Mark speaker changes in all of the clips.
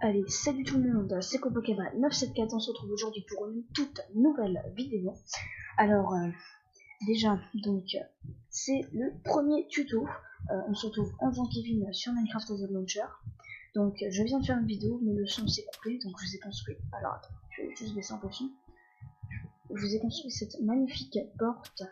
Speaker 1: Allez, salut tout le monde, c'est Copokeba 974, on se retrouve aujourd'hui pour une toute nouvelle vidéo. Alors, déjà, donc, c'est le premier tuto. On se retrouve en faisant Kevin sur Minecraft as a Launcher. Donc, je viens de faire une vidéo, mais le son s'est coupé, donc je vous ai construit. Alors, attends, je vais juste baisser un peu le son. Je vous ai construit cette magnifique porte,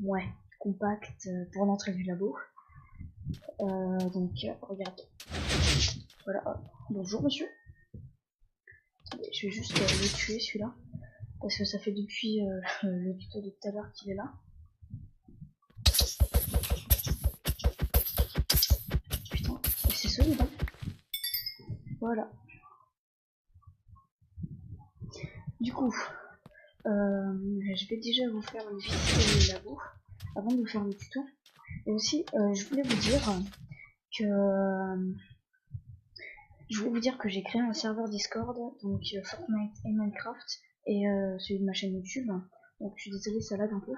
Speaker 1: ouais, compacte pour l'entrée du labo. Donc, regardez. Voilà, hop. Bonjour monsieur. Attendez, je vais juste le tuer celui-là. Parce que ça fait depuis le tuto de tout à l'heure qu'il est là. Putain, c'est solide hein. Voilà. Du coup, je vais déjà vous faire une visite du labo avant de vous faire le tuto. Et aussi, je voulais vous dire que j'ai créé un serveur Discord, donc Fortnite et Minecraft, et celui de ma chaîne YouTube. Donc je suis désolée, ça lag un peu.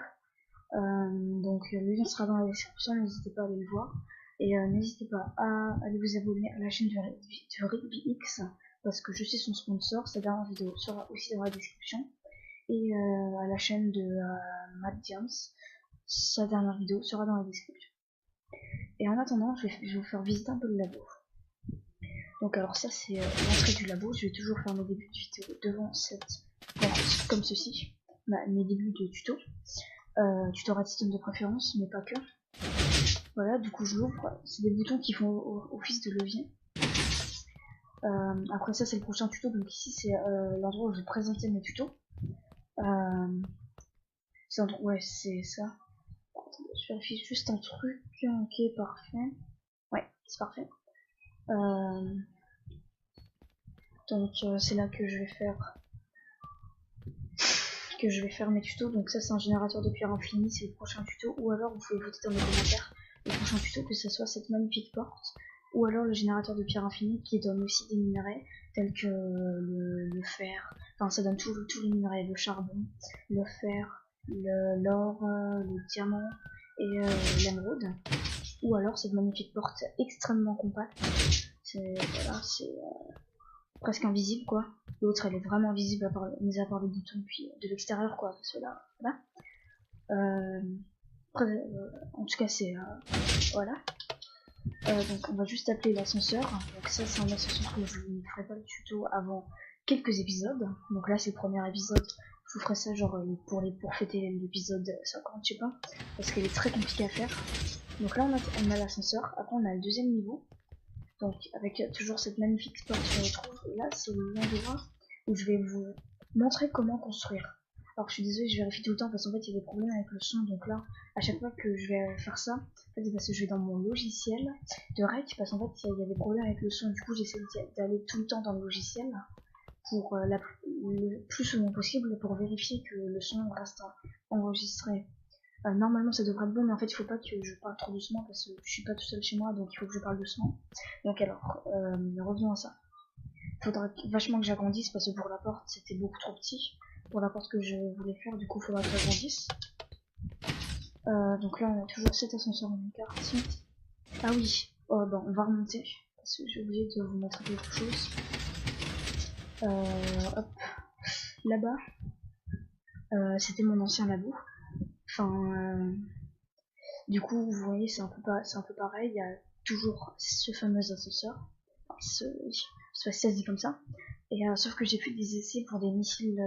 Speaker 1: Donc le lien sera dans la description, n'hésitez pas à aller le voir. Et n'hésitez pas à aller vous abonner à la chaîne de RigbyX, parce que je suis son sponsor. Sa dernière vidéo sera aussi dans la description. Et à la chaîne de Matt Diams, sa dernière vidéo sera dans la description. Et en attendant, je vais vous faire visiter un peu le labo. Donc alors ça c'est l'entrée du labo. Je vais toujours faire mes débuts de vidéo devant cette porte, comme ceci. Mes débuts de tuto. Tutoriel système de préférence, mais pas que. Voilà, du coup je l'ouvre. C'est des boutons qui font office de levier. Après ça c'est le prochain tuto. Donc ici c'est l'endroit où je vais présenter mes tutos. Ouais, c'est ça. Attendez, je vérifie juste un truc. Ok, parfait. Ouais, c'est parfait. Donc c'est là que je vais faire mes tutos. Donc ça c'est un générateur de pierre infini, c'est le prochain tuto. Ou alors vous pouvez voter dans les commentaires le prochain tuto, que ce soit cette magnifique porte, ou alors le générateur de pierre infini qui donne aussi des minerais tels que le fer. Enfin ça donne tous les minerais, le charbon, le fer, l'or, le diamant et l'émeraude. Ou alors cette magnifique porte extrêmement compacte. C'est presque invisible quoi. L'autre elle est vraiment visible mis à part le bouton puis de l'extérieur quoi, parce que là voilà. En tout cas c'est voilà. Donc on va juste appeler l'ascenseur. Donc ça c'est un ascenseur que je ne ferai pas le tuto avant quelques épisodes. Donc là c'est le premier épisode. Je vous ferai ça genre pour fêter l'épisode 50 je sais pas, parce qu'elle est très compliquée à faire. Donc là on a l'ascenseur. Après on a le deuxième niveau. Donc avec toujours cette magnifique porte qu'on retrouve. Et là c'est l'endroit où je vais vous montrer comment construire. Alors je suis désolée, je vérifie tout le temps parce qu'en fait il y a des problèmes avec le son. Donc là à chaque fois que je vais faire ça, en fait c'est parce que je vais dans mon logiciel de rec, parce qu'en fait il y a des problèmes avec le son. Du coup j'essaie d'aller tout le temps dans le logiciel pour le plus souvent possible pour vérifier que le son reste enregistré. Normalement ça devrait être bon, mais en fait il faut pas que je parle trop doucement parce que je suis pas tout seul chez moi, donc il faut que je parle doucement. Donc alors revenons à ça. Il faudra vachement que j'agrandisse parce que pour la porte c'était beaucoup trop petit pour la porte que je voulais faire, du coup il faudra que j'agrandisse. Donc là on a toujours cet ascenseur en carte. Ah oui, bon, on va remonter parce que j'ai oublié de vous montrer quelque chose. Hop, là-bas c'était mon ancien labo. Enfin du coup vous voyez c'est un peu pareil, il y a toujours ce fameux ascenseur. Enfin, ça se dit comme ça. Et sauf que j'ai fait des essais pour des missiles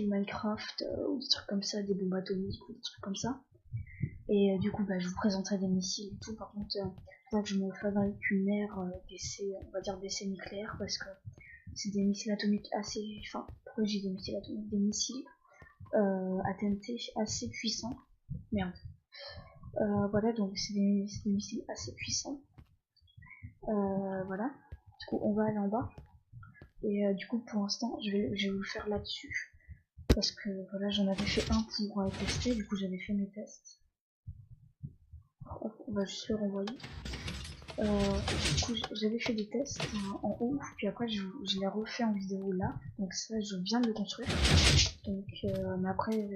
Speaker 1: Minecraft ou des trucs comme ça, des bombes atomiques ou des trucs comme ça. Et du coup je vous présenterai des missiles et tout. Par contre il faudra que je me fabrique une ère d'essai, on va dire d'essai nucléaire, parce que c'est des missiles atomiques assez, enfin pourquoi j'ai des missiles atomiques, des missiles à TNT assez puissants. Merde. Voilà, donc c'est des missiles assez puissants. Voilà. Du coup on va aller en bas. Et du coup pour l'instant je vais vous le faire là-dessus. Parce que voilà, j'en avais fait un pour tester, du coup j'avais fait mes tests. Hop, on va juste le renvoyer. Du coup j'avais fait des tests en haut, puis après je l'ai refait en vidéo là. Donc ça je viens de le construire. Donc mais après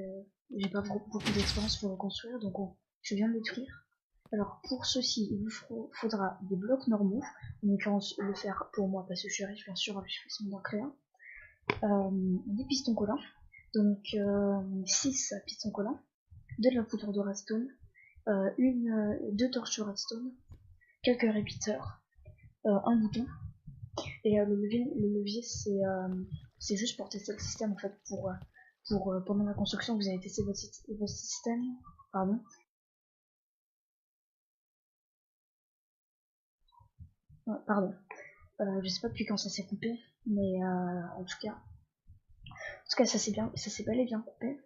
Speaker 1: j'ai pas beaucoup d'expérience pour le construire, donc je viens de le détruire. Alors pour ceci, il vous faudra des blocs normaux, en l'occurrence le fer pour moi parce que je suis riche bien sûr, j'ai fait son d'en créer un. Des pistons collants, donc 6 pistons collants, de la poudre de redstone, 2 torches redstone, quelques répéteurs, un bouton, et le levier c'est juste pour tester le système en fait, pour pendant la construction vous allez tester votre système, pardon. Pardon. Je sais pas depuis quand ça s'est coupé, mais en tout cas ça s'est bel et bien coupé.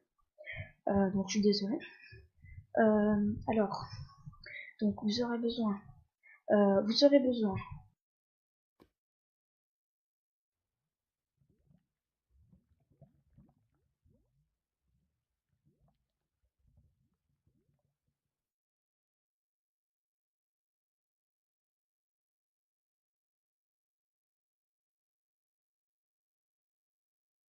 Speaker 1: Donc je suis désolée. Alors, donc vous aurez besoin.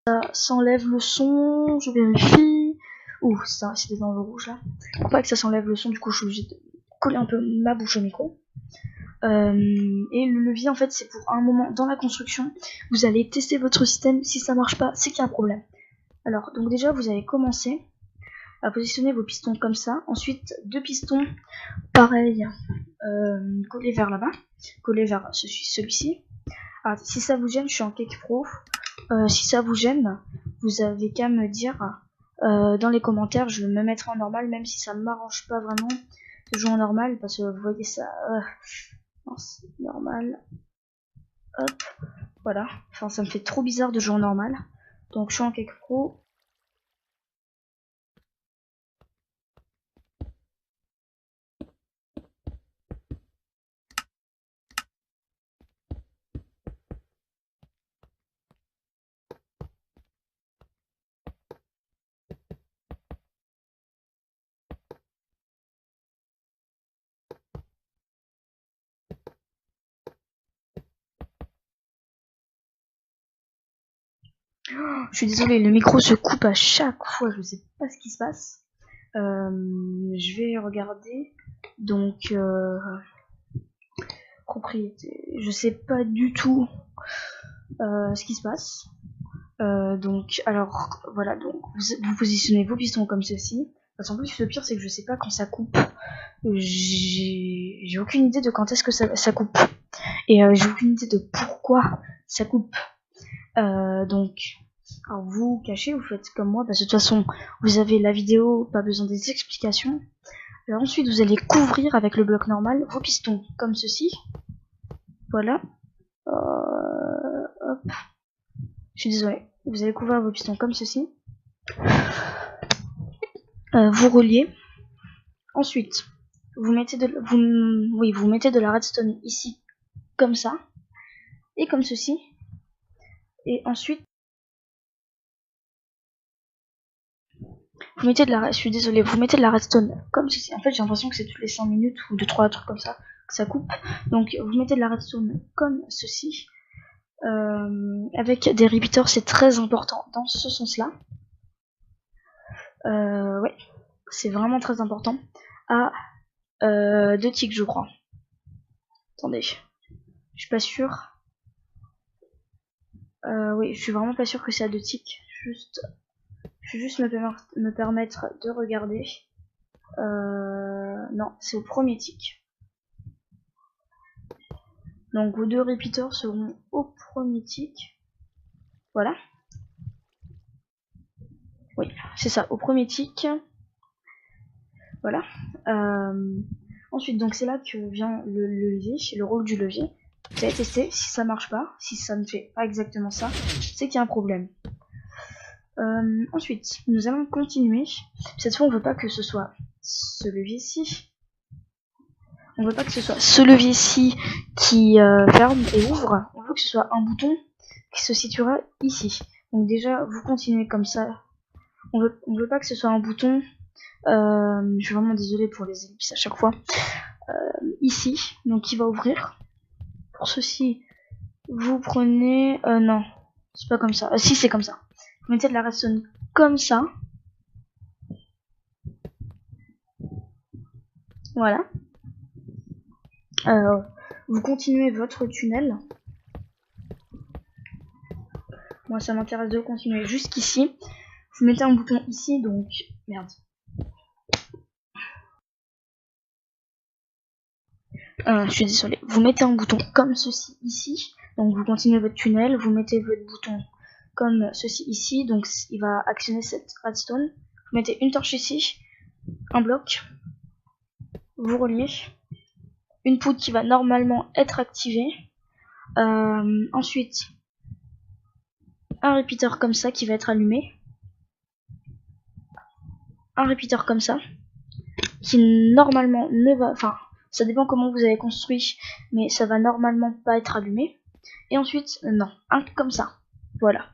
Speaker 1: Ça s'enlève le son, je vérifie. Ouh, ça, c'était dans le rouge là. Pour pas que ça s'enlève le son, du coup, je suis obligée de coller un peu ma bouche au micro. Et le levier, en fait, c'est pour un moment dans la construction. Vous allez tester votre système. Si ça marche pas, c'est qu'il y a un problème. Alors, donc déjà, vous allez commencer à positionner vos pistons comme ça. Ensuite, 2 pistons, pareil, collés vers là-bas, collés vers celui-ci. Ah, si ça vous gêne, je suis en Cake Pro. Si ça vous gêne, vous avez qu'à me dire dans les commentaires. Je vais me mettre en normal, même si ça m'arrange pas vraiment de jouer en normal, parce que vous voyez ça, non, c'est normal. Hop, voilà. Enfin, ça me fait trop bizarre de jouer en normal. Donc, je suis en Cake Pro. Je suis désolée, le micro se coupe à chaque fois, je sais pas ce qui se passe. Je vais regarder. Donc, propriété. Je sais pas du tout ce qui se passe. Donc, alors, voilà, donc vous positionnez vos pistons comme ceci. Parce qu'en plus, le pire, c'est que je sais pas quand ça coupe. J'ai aucune idée de quand est-ce que ça coupe. Et j'ai aucune idée de pourquoi ça coupe. Donc, alors vous cachez, vous faites comme moi, parce que de toute façon, vous avez la vidéo, pas besoin des explications. Alors ensuite, vous allez couvrir avec le bloc normal vos pistons, comme ceci. Voilà. Hop. Je suis désolée. Vous allez couvrir vos pistons comme ceci. Vous reliez. Ensuite, vous mettez vous mettez de la redstone ici, comme ça, et comme ceci. Et ensuite, vous mettez de la, je suis désolée, vous mettez de la redstone comme ceci. En fait, j'ai l'impression que c'est toutes les 5 minutes ou 2-3 trucs comme ça que ça coupe. Donc, vous mettez de la redstone comme ceci. Avec des repeaters, c'est très important dans ce sens-là. Ouais, c'est vraiment très important. À 2 ticks, je crois. Attendez, je suis pas sûre. Oui, je suis vraiment pas sûre que c'est à 2 ticks. Je vais juste me permettre de regarder. Non, c'est au premier tick. Donc vos 2 repeaters seront au premier tick. Voilà. Oui, c'est ça, au premier tick. Voilà. Ensuite, donc c'est là que vient le levier, le rôle du levier. Vous allez tester. Si ça marche pas, si ça ne fait pas exactement ça, c'est qu'il y a un problème. Ensuite, nous allons continuer. Cette fois, on veut pas que ce soit ce levier-ci. On veut pas que ce soit ce levier-ci qui ferme et ouvre. On veut que ce soit un bouton qui se situera ici. Donc déjà, vous continuez comme ça. On veut pas que ce soit un bouton. Je suis vraiment désolée pour les ellipses à chaque fois. Ici, donc il va ouvrir. Pour ceci, vous prenez... non, c'est pas comme ça. Si, c'est comme ça. Vous mettez de la redstone comme ça. Voilà. vous continuez votre tunnel. Moi ça m'intéresse de continuer jusqu'ici. Vous mettez un bouton ici, donc merde. Je suis désolé. Vous mettez un bouton comme ceci ici, donc vous continuez votre tunnel, vous mettez votre bouton comme ceci ici, donc il va actionner cette redstone. Vous mettez une torche ici, un bloc, vous reliez, une poudre qui va normalement être activée, ensuite un repeater comme ça qui va être allumé, un repeater comme ça, qui normalement ne va, enfin ça dépend comment vous avez construit, mais ça va normalement pas être allumé, et ensuite, non, un comme ça, voilà.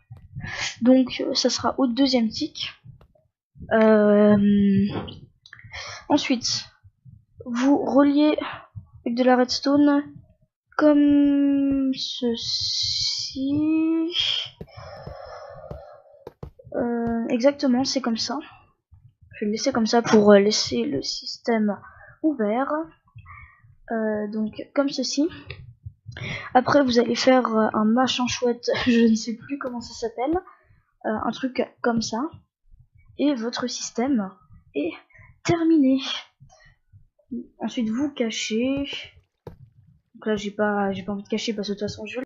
Speaker 1: Donc ça sera au deuxième tick. Ensuite, vous reliez avec de la redstone comme ceci. Exactement, c'est comme ça. Je vais le laisser comme ça pour laisser le système ouvert. Donc comme ceci. Après vous allez faire un machin chouette, je ne sais plus comment ça s'appelle. Un truc comme ça. Et votre système est terminé. Ensuite vous cachez. Donc là j'ai pas envie de cacher parce que de toute façon je...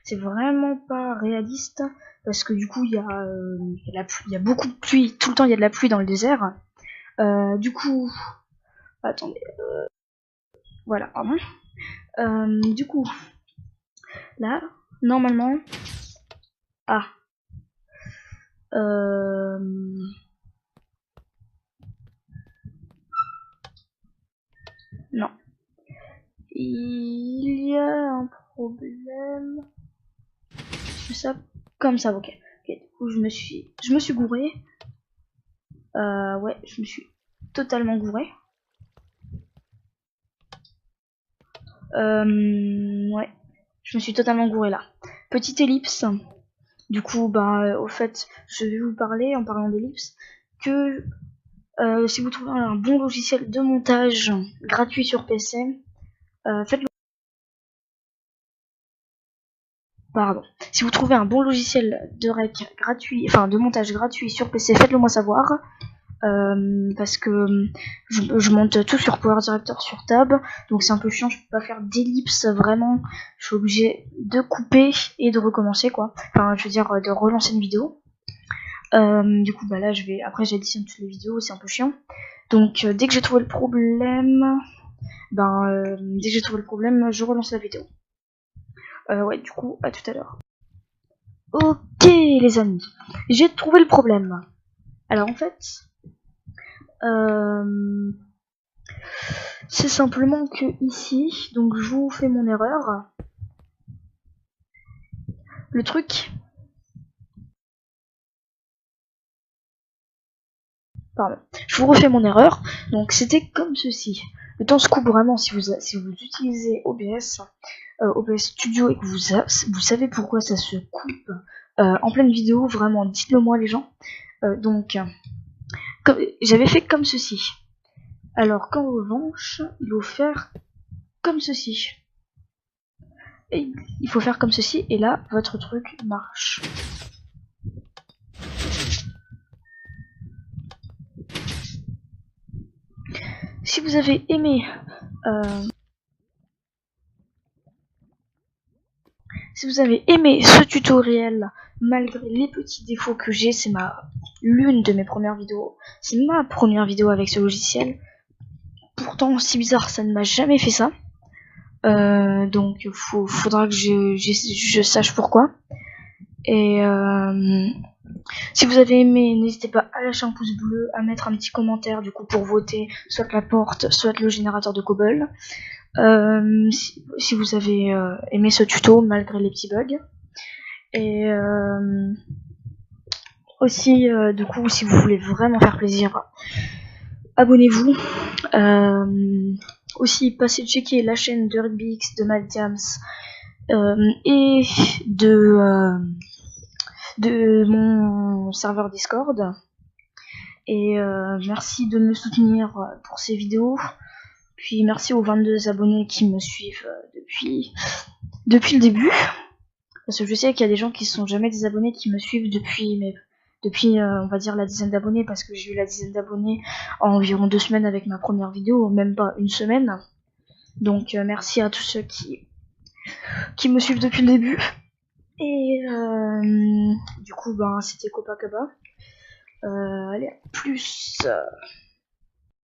Speaker 1: C'est vraiment pas réaliste parce que du coup il y a beaucoup de pluie, tout le temps il y a de la pluie dans le désert. Du coup, attendez, voilà, pardon. Du coup, là, normalement, ah, non, il y a un problème. Je fais ça comme ça, ok. Du coup, je me suis gouré. Ouais, je me suis totalement gouré. Ouais, je me suis totalement gouré là. Petite ellipse. Du coup, bah, au fait, je vais vous parler, en parlant d'ellipse, que si vous trouvez un bon logiciel de montage gratuit sur PC, faites-le. Pardon. Si vous trouvez un bon logiciel de rec gratuit, enfin de montage gratuit sur PC, faites-le moi savoir. Parce que je monte tout sur Power Director sur Tab, donc c'est un peu chiant, je peux pas faire d'ellipse vraiment, je suis obligé de couper et de recommencer quoi, enfin je veux dire de relancer une vidéo. Du coup bah là après j'additionne toutes les vidéos, c'est un peu chiant, donc dès que j'ai trouvé le problème, je relance la vidéo. Ouais, du coup à tout à l'heure. Ok les amis, j'ai trouvé le problème. Alors en fait c'est simplement que ici, donc je vous fais mon erreur. Le truc, pardon, je vous refais mon erreur. Donc c'était comme ceci. Le temps se coupe vraiment si vous utilisez OBS, OBS Studio et que vous savez pourquoi ça se coupe en pleine vidéo. Vraiment, dites-le moi les gens. Donc j'avais fait comme ceci. Alors qu'en revanche, il faut faire comme ceci. Et il faut faire comme ceci et là votre truc marche. Si vous avez aimé ce tutoriel, malgré les petits défauts que j'ai, c'est l'une de mes premières vidéos. C'est ma première vidéo avec ce logiciel. Pourtant, si bizarre, ça ne m'a jamais fait ça. Donc, faudra que je sache pourquoi. Et si vous avez aimé, n'hésitez pas à lâcher un pouce bleu, à mettre un petit commentaire du coup pour voter soit la porte, soit le générateur de cobble. Si vous avez aimé ce tuto malgré les petits bugs. Et aussi du coup si vous voulez vraiment faire plaisir, abonnez-vous. Aussi passez checker la chaîne de RugbyX, de Maldiams et de mon serveur Discord. Et merci de me soutenir pour ces vidéos. Puis merci aux 22 abonnés qui me suivent depuis le début. Parce que je sais qu'il y a des gens qui sont jamais des abonnés qui me suivent depuis on va dire la dizaine d'abonnés, parce que j'ai eu la dizaine d'abonnés en environ 2 semaines avec ma première vidéo, même pas une semaine. Donc merci à tous ceux qui me suivent depuis le début. Et du coup, ben c'était Copacabana. Allez, plus.